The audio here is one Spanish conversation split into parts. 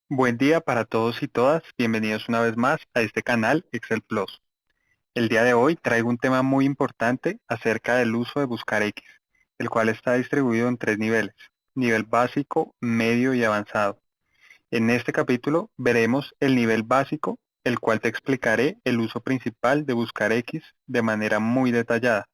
Buen día para todos y todas, bienvenidos una vez más a este canal Excel Plus. El día de hoy traigo un tema muy importante acerca del uso de Buscar X, el cual está distribuido en tres niveles, nivel básico, medio y avanzado. En este capítulo veremos el nivel básico, el cual te explicaré el uso principal de Buscar X de manera muy detallada.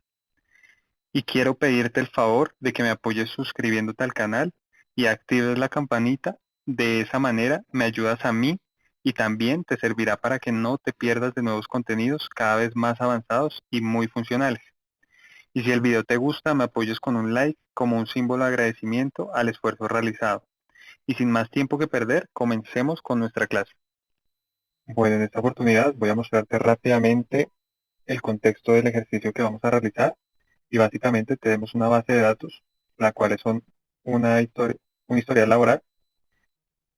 Y quiero pedirte el favor de que me apoyes suscribiéndote al canal y actives la campanita. De esa manera me ayudas a mí y también te servirá para que no te pierdas de nuevos contenidos cada vez más avanzados y muy funcionales. Y si el video te gusta, me apoyes con un like como un símbolo de agradecimiento al esfuerzo realizado. Y sin más tiempo que perder, comencemos con nuestra clase. Bueno, en esta oportunidad voy a mostrarte rápidamente el contexto del ejercicio que vamos a realizar y básicamente tenemos una base de datos, la cual son un historial laboral,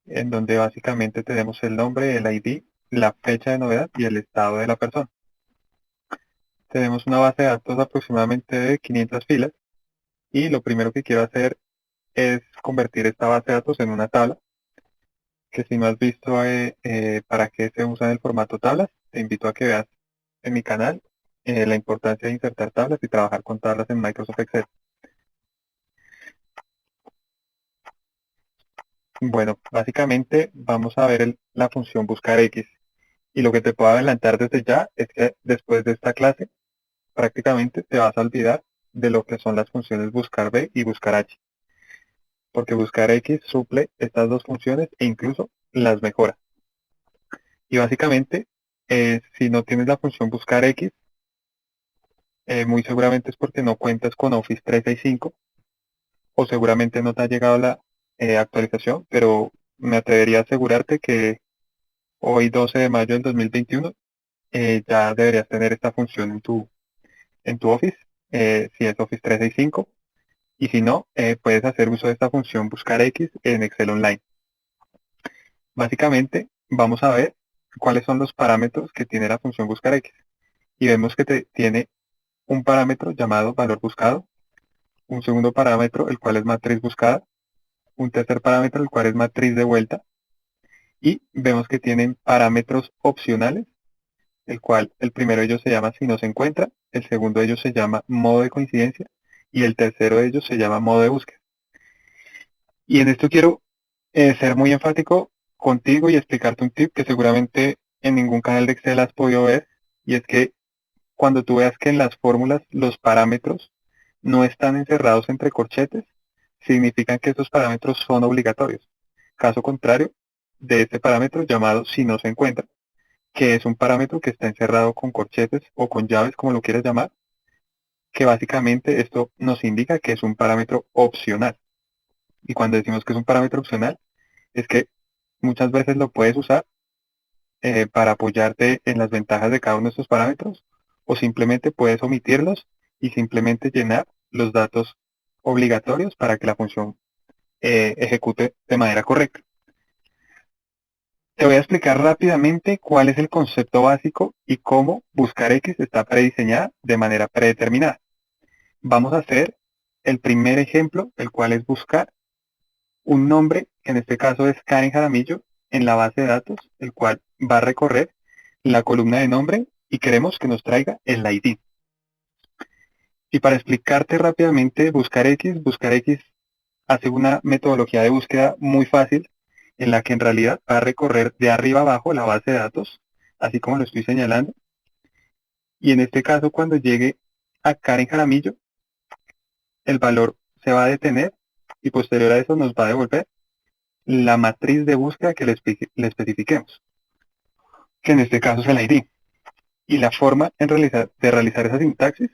en donde básicamente tenemos el nombre, el ID, la fecha de novedad y el estado de la persona. Tenemos una base de datos aproximadamente de 500 filas y lo primero que quiero hacer es convertir esta base de datos en una tabla, que si no has visto para qué se usa en el formato tablas, te invito a que veas en mi canal la importancia de insertar tablas y trabajar con tablas en Microsoft Excel. Bueno, básicamente vamos a ver la función buscar X. Y lo que te puedo adelantar desde ya es que después de esta clase prácticamente te vas a olvidar de lo que son las funciones buscar B y buscar H, porque buscar X suple estas dos funciones e incluso las mejora. Y básicamente, si no tienes la función buscar X, muy seguramente es porque no cuentas con Office 365 o seguramente no te ha llegado la actualización, pero me atrevería a asegurarte que hoy 12 de mayo del 2021 ya deberías tener esta función en tu Office, si es Office 365, y si no, puedes hacer uso de esta función buscar X en Excel Online. Básicamente, vamos a ver cuáles son los parámetros que tiene la función buscar X. Y vemos que tiene un parámetro llamado valor buscado, un segundo parámetro, el cual es matriz buscada, un tercer parámetro, el cual es matriz de vuelta, y vemos que tienen parámetros opcionales, el cual el primero de ellos se llama si no se encuentra, el segundo de ellos se llama modo de coincidencia y el tercero de ellos se llama modo de búsqueda. Y en esto quiero ser muy enfático contigo y explicarte un tip que seguramente en ningún canal de Excel has podido ver, y es que cuando tú veas que en las fórmulas los parámetros no están encerrados entre corchetes, significan que estos parámetros son obligatorios. Caso contrario de este parámetro llamado si no se encuentra, que es un parámetro que está encerrado con corchetes o con llaves, como lo quieras llamar, que básicamente esto nos indica que es un parámetro opcional. Y cuando decimos que es un parámetro opcional, es que muchas veces lo puedes usar para apoyarte en las ventajas de cada uno de estos parámetros, o simplemente puedes omitirlos y simplemente llenar los datos obligatorios para que la función ejecute de manera correcta. Te voy a explicar rápidamente cuál es el concepto básico y cómo buscar X está prediseñada de manera predeterminada. Vamos a hacer el primer ejemplo, el cual es buscar un nombre, que en este caso es Karen Jaramillo, en la base de datos, el cual va a recorrer la columna de nombre y queremos que nos traiga el ID. Y para explicarte rápidamente buscar X hace una metodología de búsqueda muy fácil, en la que en realidad va a recorrer de arriba abajo la base de datos, así como lo estoy señalando. Y en este caso, cuando llegue a Karen Jaramillo, el valor se va a detener y posterior a eso nos va a devolver la matriz de búsqueda que le especifiquemos, que en este caso es el ID. Y la forma de realizar esa sintaxis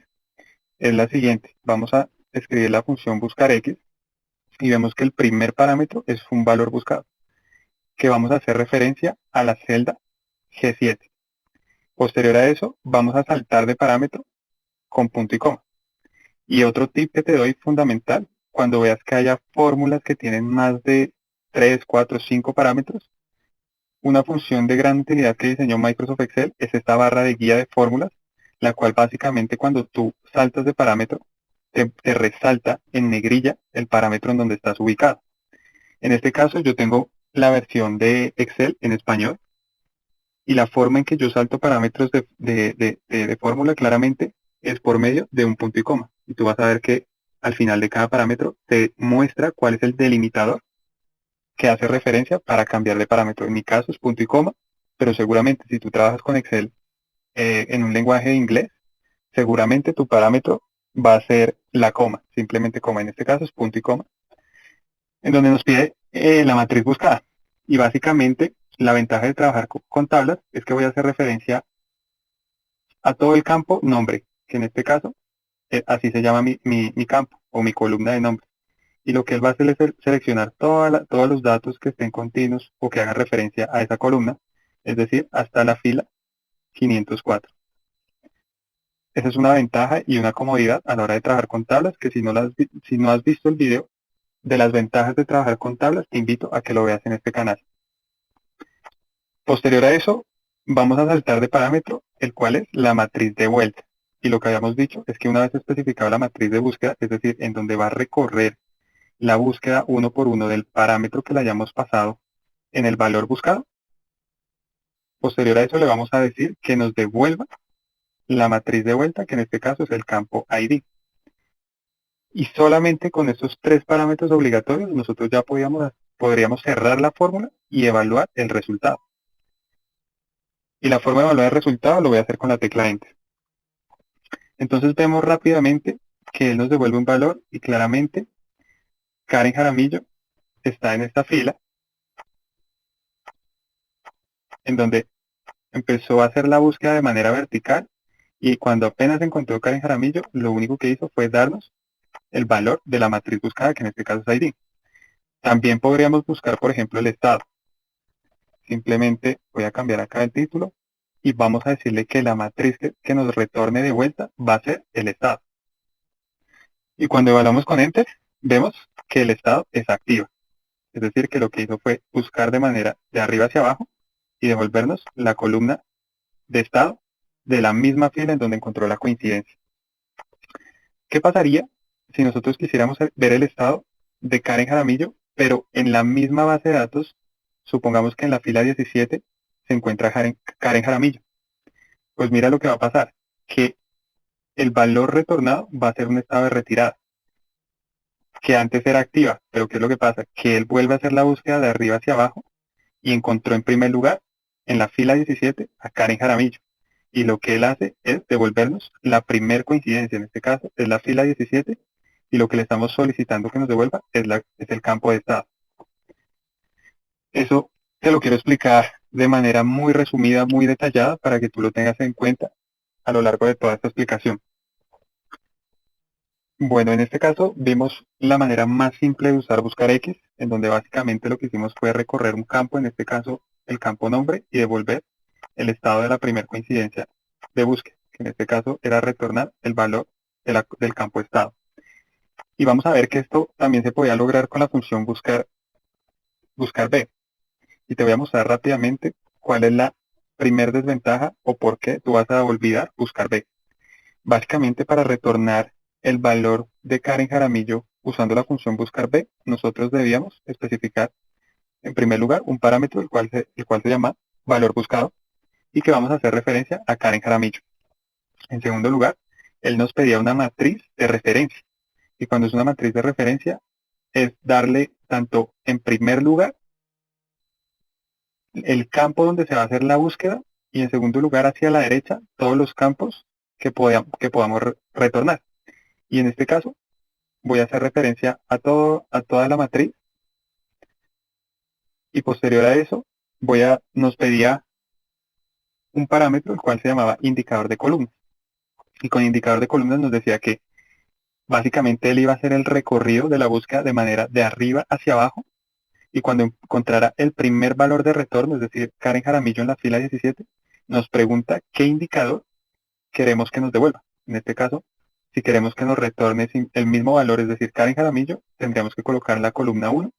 es la siguiente. Vamos a escribir la función buscar X y vemos que el primer parámetro es un valor buscado, que vamos a hacer referencia a la celda G7. Posterior a eso, vamos a saltar de parámetro con punto y coma. Y otro tip que te doy fundamental, cuando veas que haya fórmulas que tienen más de 3, 4, 5 parámetros, una función de gran utilidad que diseñó Microsoft Excel es esta barra de guía de fórmulas, la cual básicamente cuando tú saltas de parámetro, te resalta en negrilla el parámetro en donde estás ubicado. En este caso yo tengo la versión de Excel en español y la forma en que yo salto parámetros de fórmula claramente es por medio de un punto y coma. Y tú vas a ver que al final de cada parámetro te muestra cuál es el delimitador que hace referencia para cambiar de parámetro. En mi caso es punto y coma, pero seguramente si tú trabajas con Excel en un lenguaje de inglés, seguramente tu parámetro va a ser la coma, simplemente coma. En este caso es punto y coma, en donde nos pide la matriz buscada. Y básicamente la ventaja de trabajar con tablas es que voy a hacer referencia a todo el campo nombre, que en este caso así se llama mi campo o mi columna de nombre. Y lo que él va a hacer es seleccionar todos los datos que estén continuos o que hagan referencia a esa columna, es decir, hasta la fila 504. Esa es una ventaja y una comodidad a la hora de trabajar con tablas, que si no has visto el video de las ventajas de trabajar con tablas, te invito a que lo veas en este canal. Posterior a eso, vamos a saltar de parámetro, el cual es la matriz de vuelta. Y lo que habíamos dicho es que una vez especificada la matriz de búsqueda, es decir, en donde va a recorrer la búsqueda uno por uno del parámetro que le hayamos pasado en el valor buscado, posterior a eso le vamos a decir que nos devuelva la matriz de vuelta, que en este caso es el campo ID. Y solamente con estos tres parámetros obligatorios nosotros ya podríamos cerrar la fórmula y evaluar el resultado. Y la forma de evaluar el resultado lo voy a hacer con la tecla Enter. Entonces vemos rápidamente que él nos devuelve un valor y claramente Karen Jaramillo está en esta fila en donde empezó a hacer la búsqueda de manera vertical y cuando apenas encontró Karen Jaramillo, lo único que hizo fue darnos el valor de la matriz buscada, que en este caso es ID. También podríamos buscar, por ejemplo, el estado. Simplemente voy a cambiar acá el título y vamos a decirle que la matriz que nos retorne de vuelta va a ser el estado. Y cuando evaluamos con Enter, vemos que el estado es activa. Es decir, que lo que hizo fue buscar de manera de arriba hacia abajo y devolvernos la columna de estado de la misma fila en donde encontró la coincidencia. ¿Qué pasaría si nosotros quisiéramos ver el estado de Karen Jaramillo, pero en la misma base de datos, supongamos que en la fila 17 se encuentra Karen Jaramillo? Pues mira lo que va a pasar, que el valor retornado va a ser un estado de retirada, que antes era activa, pero ¿qué es lo que pasa? Que él vuelve a hacer la búsqueda de arriba hacia abajo y encontró en primer lugar, en la fila 17, a Karen Jaramillo. Y lo que él hace es devolvernos la primer coincidencia, en este caso es la fila 17, y lo que le estamos solicitando que nos devuelva es el campo de estado. Eso te lo quiero explicar de manera muy resumida, muy detallada, para que tú lo tengas en cuenta a lo largo de toda esta explicación. Bueno, en este caso vimos la manera más simple de usar buscar X, en donde básicamente lo que hicimos fue recorrer un campo, en este caso el campo nombre, y devolver el estado de la primera coincidencia de búsqueda, que en este caso era retornar el valor del campo estado. Y vamos a ver que esto también se podía lograr con la función buscar B. Y te voy a mostrar rápidamente cuál es la primer desventaja o por qué tú vas a olvidar buscar B. Básicamente, para retornar el valor de Karen Jaramillo usando la función buscar B, nosotros debíamos especificar en primer lugar un parámetro el cual se llama valor buscado y que vamos a hacer referencia a Karen Jaramillo. En segundo lugar, él nos pedía una matriz de referencia. Y cuando es una matriz de referencia, es darle tanto en primer lugar el campo donde se va a hacer la búsqueda y en segundo lugar hacia la derecha todos los campos que podamos retornar. Y en este caso voy a hacer referencia a toda la matriz y posterior a eso nos pedía un parámetro el cual se llamaba indicador de columnas. Y con indicador de columnas nos decía que básicamente él iba a hacer el recorrido de la búsqueda de manera de arriba hacia abajo y cuando encontrara el primer valor de retorno, es decir, Karen Jaramillo en la fila 17, nos pregunta qué indicador queremos que nos devuelva. En este caso, si queremos que nos retorne el mismo valor, es decir, Karen Jaramillo, tendríamos que colocar la columna 1.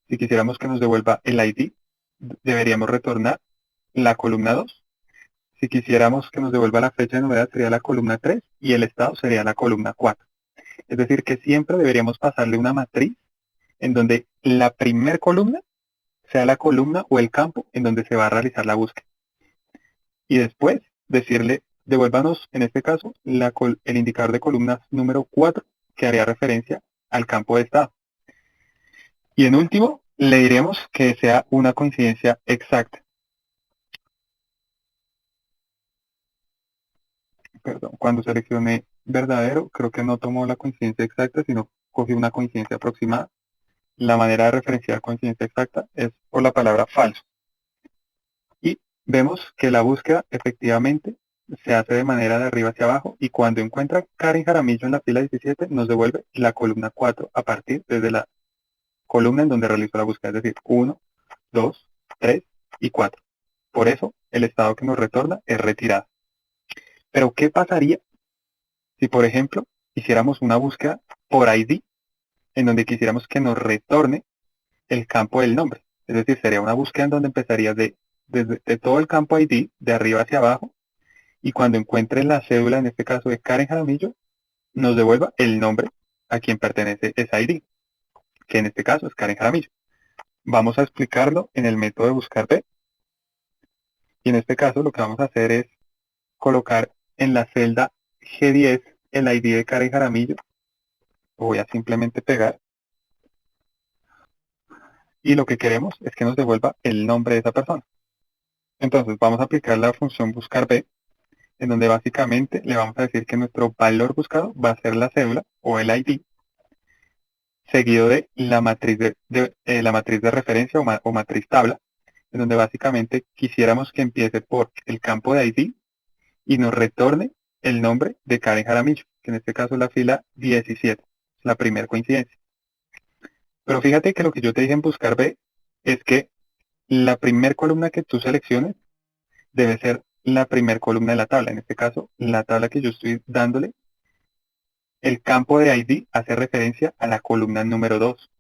Si quisiéramos que nos devuelva el ID, deberíamos retornar la columna 2. Si quisiéramos que nos devuelva la fecha de novedad, sería la columna 3 y el estado sería la columna 4. Es decir, que siempre deberíamos pasarle una matriz en donde la primer columna sea la columna o el campo en donde se va a realizar la búsqueda. Y después decirle, devuélvanos en este caso el indicador de columnas número 4 que haría referencia al campo de estado. Y en último, le diremos que sea una coincidencia exacta. Perdón, cuando seleccioné verdadero, creo que no tomó la coincidencia exacta, sino cogió una coincidencia aproximada. La manera de referenciar coincidencia exacta es por la palabra falso. Y vemos que la búsqueda efectivamente se hace de manera de arriba hacia abajo y cuando encuentra Karen Jaramillo en la fila 17 nos devuelve la columna 4 a partir desde la columna en donde realizó la búsqueda, es decir, 1, 2, 3 y 4. Por eso el estado que nos retorna es retirada. Pero ¿qué pasaría si, por ejemplo, hiciéramos una búsqueda por ID en donde quisiéramos que nos retorne el campo del nombre? Es decir, sería una búsqueda en donde empezaría desde todo el campo ID, de arriba hacia abajo, y cuando encuentre la cédula, en este caso de Karen Jaramillo, nos devuelva el nombre a quien pertenece esa ID, que en este caso es Karen Jaramillo. Vamos a explicarlo en el método de buscar B. Y en este caso lo que vamos a hacer es colocar en la celda G10 el ID de Karen Jaramillo. Lo voy a simplemente pegar. Y lo que queremos es que nos devuelva el nombre de esa persona. Entonces vamos a aplicar la función buscar B, en donde básicamente le vamos a decir que nuestro valor buscado va a ser la cédula o el ID, seguido de la matriz la matriz de referencia o matriz tabla, en donde básicamente quisiéramos que empiece por el campo de ID y nos retorne el nombre de Karen Jaramillo, que en este caso es la fila 17, la primera coincidencia. Pero fíjate que lo que yo te dije en buscar B es que la primera columna que tú selecciones debe ser la primera columna de la tabla. En este caso, la tabla que yo estoy dándole, el campo de ID hace referencia a la columna número 2.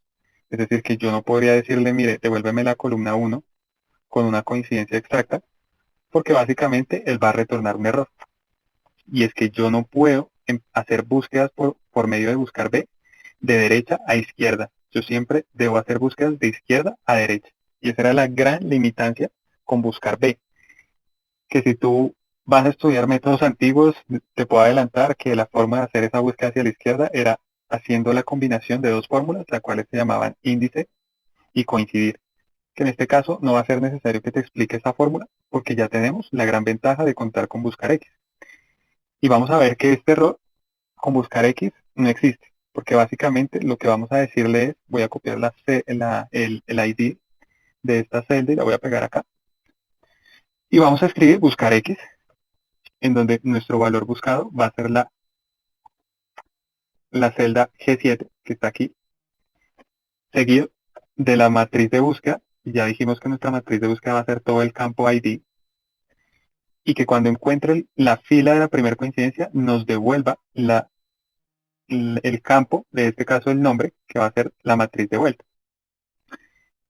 Es decir, que yo no podría decirle, mire, devuélveme la columna 1 con una coincidencia exacta, porque básicamente él va a retornar un error. Y es que yo no puedo hacer búsquedas por medio de buscar B de derecha a izquierda. Yo siempre debo hacer búsquedas de izquierda a derecha. Y esa era la gran limitancia con buscar B. Que si tú vas a estudiar métodos antiguos, te puedo adelantar que la forma de hacer esa búsqueda hacia la izquierda era haciendo la combinación de dos fórmulas, las cuales se llamaban índice y coincidir. Que en este caso no va a ser necesario que te explique esta fórmula, porque ya tenemos la gran ventaja de contar con buscar X. Y vamos a ver que este error con buscar X no existe, porque básicamente lo que vamos a decirle es, voy a copiar el ID de esta celda y la voy a pegar acá. Y vamos a escribir buscar X, en donde nuestro valor buscado va a ser la celda G7, que está aquí, seguido de la matriz de búsqueda. Ya dijimos que nuestra matriz de búsqueda va a ser todo el campo ID, y que cuando encuentre la fila de la primera coincidencia nos devuelva el campo, de este caso el nombre, que va a ser la matriz de vuelta.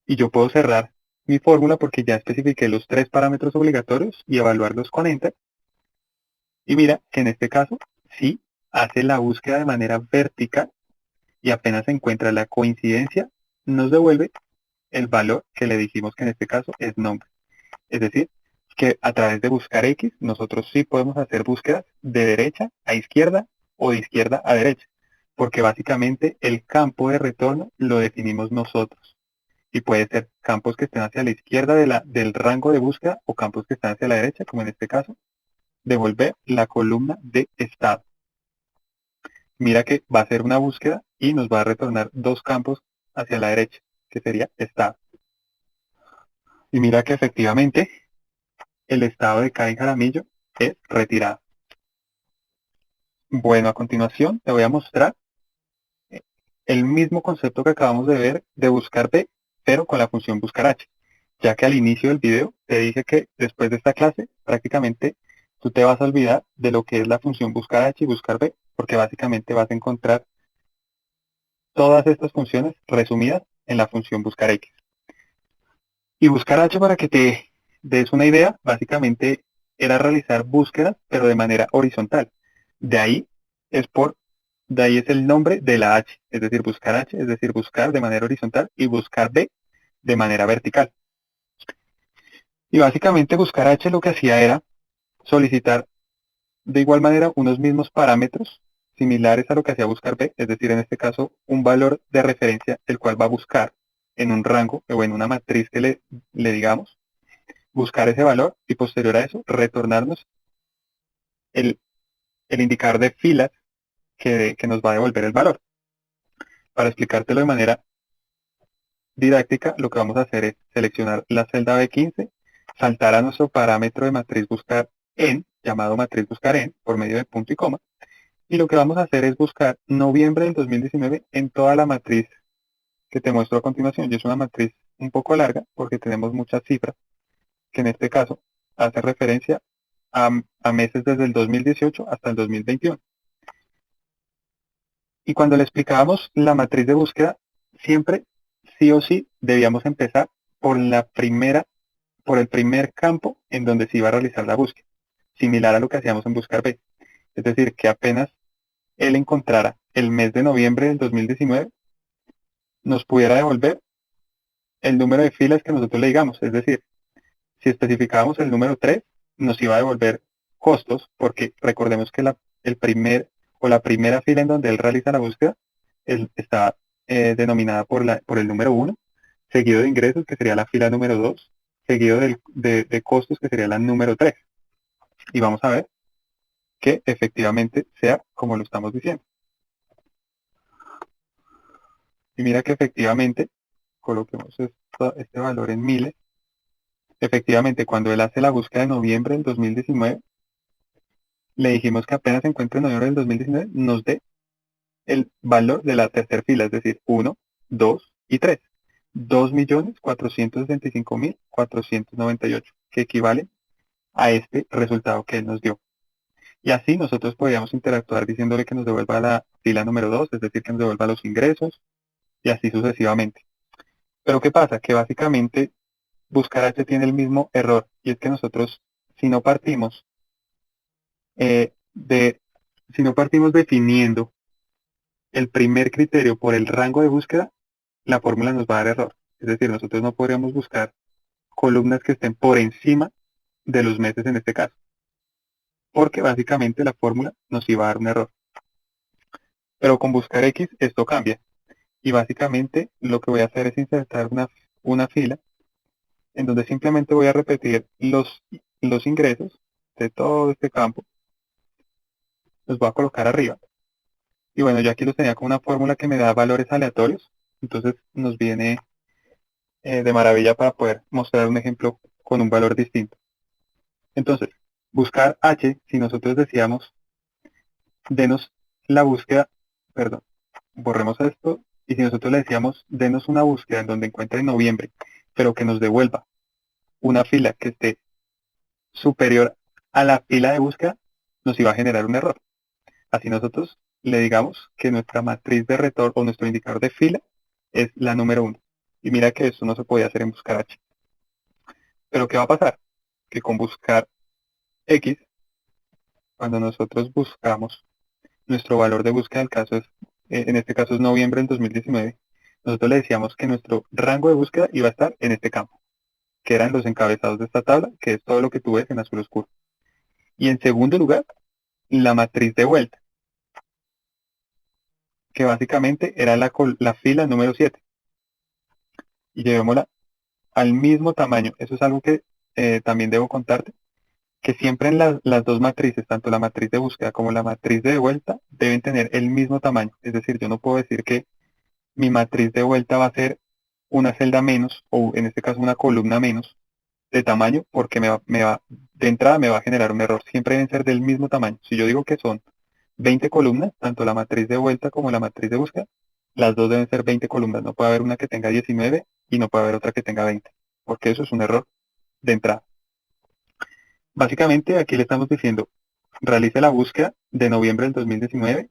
Y yo puedo cerrar mi fórmula porque ya especifiqué los 3 parámetros obligatorios y evaluarlos con Enter. Y mira que en este caso sí hace la búsqueda de manera vertical y apenas se encuentra la coincidencia, nos devuelve el valor que le dijimos que en este caso es nombre. Es decir, que a través de buscar X, nosotros sí podemos hacer búsquedas de derecha a izquierda o de izquierda a derecha, porque básicamente el campo de retorno lo definimos nosotros. Y puede ser campos que estén hacia la izquierda del rango de búsqueda o campos que estén hacia la derecha, como en este caso, devolver la columna de estado. Mira que va a ser una búsqueda y nos va a retornar dos campos hacia la derecha, que sería estado. Y mira que efectivamente el estado de Karen Jaramillo es retirado. Bueno, a continuación te voy a mostrar el mismo concepto que acabamos de ver de buscar B, pero con la función buscar H, ya que al inicio del video te dije que después de esta clase prácticamente tú te vas a olvidar de lo que es la función buscar H y buscar B, porque básicamente vas a encontrar todas estas funciones resumidas en la función buscar X. Y buscar H, para que te des una idea, básicamente era realizar búsquedas, pero de manera horizontal. De ahí de ahí es el nombre de la H, es decir, buscar H, es decir, buscar de manera horizontal, y buscar B de manera vertical. Y básicamente buscar H lo que hacía era solicitar de igual manera unos mismos parámetros similares a lo que hacía buscar B, es decir, en este caso un valor de referencia el cual va a buscar en un rango o en una matriz que le digamos, buscar ese valor y posterior a eso retornarnos el, el indicador de filas que nos va a devolver el valor. Para explicártelo de manera didáctica, lo que vamos a hacer es seleccionar la celda B15, saltar a nuestro parámetro de matriz buscar en, llamado matriz buscar en, por medio de punto y coma, y lo que vamos a hacer es buscar noviembre del 2019 en toda la matriz que te muestro a continuación. Y es una matriz un poco larga porque tenemos muchas cifras, que en este caso hace referencia a meses desde el 2018 hasta el 2021. Y cuando le explicábamos la matriz de búsqueda, siempre sí o sí debíamos empezar por por el primer campo en donde se iba a realizar la búsqueda, similar a lo que hacíamos en Buscar B. Es decir, que apenas él encontrara el mes de noviembre del 2019, nos pudiera devolver el número de filas que nosotros le digamos. Es decir, si especificábamos el número 3, nos iba a devolver costos, porque recordemos que el primer o la primera fila en donde él realiza la búsqueda está denominada por el número 1, seguido de ingresos, que sería la fila número 2, seguido de costos, que sería la número 3. Y vamos a ver que efectivamente sea como lo estamos diciendo. Y mira que efectivamente, coloquemos este valor en miles. Efectivamente, cuando él hace la búsqueda de noviembre del 2019, le dijimos que apenas se encuentre en noviembre del 2019, nos dé el valor de la tercera fila, es decir, 1, 2 y 3. 2.465.498, que equivale a este resultado que él nos dio. Y así nosotros podríamos interactuar diciéndole que nos devuelva la fila número 2, es decir, que nos devuelva los ingresos, y así sucesivamente. Pero ¿qué pasa? Que básicamente Buscar H tiene el mismo error, y es que nosotros, si no partimos eh, de, si no partimos definiendo el primer criterio por el rango de búsqueda, la fórmula nos va a dar error. Es decir, nosotros no podríamos buscar columnas que estén por encima de los meses en este caso, porque básicamente la fórmula nos iba a dar un error. Pero con buscar X esto cambia, y básicamente lo que voy a hacer es insertar una fila en donde simplemente voy a repetir los ingresos de todo este campo, los voy a colocar arriba. Y bueno, yo aquí los tenía con una fórmula que me da valores aleatorios, entonces nos viene de maravilla para poder mostrar un ejemplo con un valor distinto. Entonces, buscar H, si nosotros decíamos, denos la búsqueda, perdón, borremos esto, y si nosotros le decíamos, denos una búsqueda en donde encuentre en noviembre, pero que nos devuelva una fila que esté superior a la fila de búsqueda, nos iba a generar un error. Así nosotros le digamos que nuestra matriz de retorno o nuestro indicador de fila es la número 1. Y mira que eso no se podía hacer en buscar H. Pero ¿qué va a pasar? Que con buscar X, cuando nosotros buscamos nuestro valor de búsqueda del caso es, en este caso es noviembre del 2019, nosotros le decíamos que nuestro rango de búsqueda iba a estar en este campo, que eran los encabezados de esta tabla, que es todo lo que tú ves en azul oscuro. Y en segundo lugar, la matriz de vuelta, que básicamente era la fila número 7. Y llevémosla al mismo tamaño. Eso es algo que también debo contarte, que siempre en las dos matrices, tanto la matriz de búsqueda como la matriz de vuelta, deben tener el mismo tamaño. Es decir, yo no puedo decir que mi matriz de vuelta va a ser una celda menos, o en este caso una columna menos de tamaño, porque de entrada me va a generar un error. Siempre deben ser del mismo tamaño. Si yo digo que son 20 columnas, tanto la matriz de vuelta como la matriz de búsqueda, las dos deben ser 20 columnas. No puede haber una que tenga 19 y no puede haber otra que tenga 20, porque eso es un error de entrada. Básicamente aquí le estamos diciendo, realice la búsqueda de noviembre del 2019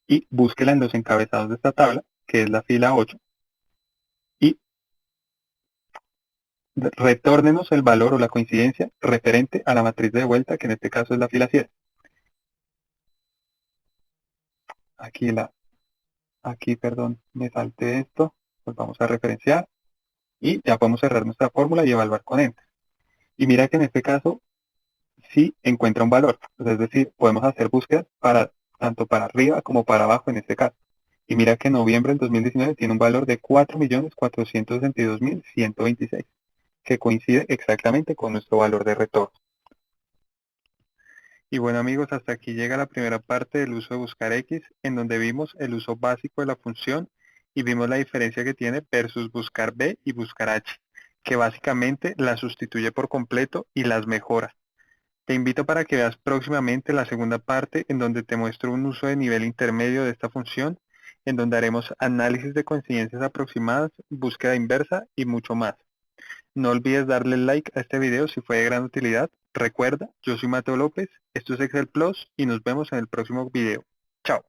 y búsquela en los encabezados de esta tabla, que es la fila 8, y retórnenos el valor o la coincidencia referente a la matriz de vuelta, que en este caso es la fila 7. Aquí, perdón, me salté esto, pues vamos a referenciar y ya podemos cerrar nuestra fórmula y evaluar con Enter. Y mira que en este caso sí encuentra un valor, es decir, podemos hacer búsquedas tanto para arriba como para abajo en este caso. Y mira que en noviembre del 2019 tiene un valor de 4.462.126, que coincide exactamente con nuestro valor de retorno. Y bueno amigos, hasta aquí llega la primera parte del uso de buscar X, en donde vimos el uso básico de la función y vimos la diferencia que tiene versus buscar B y buscar H, que básicamente las sustituye por completo y las mejora. Te invito para que veas próximamente la segunda parte en donde te muestro un uso de nivel intermedio de esta función, en donde haremos análisis de coincidencias aproximadas, búsqueda inversa y mucho más. No olvides darle like a este video si fue de gran utilidad. Recuerda, yo soy Mateo López, esto es Excel Plus y nos vemos en el próximo video. Chao.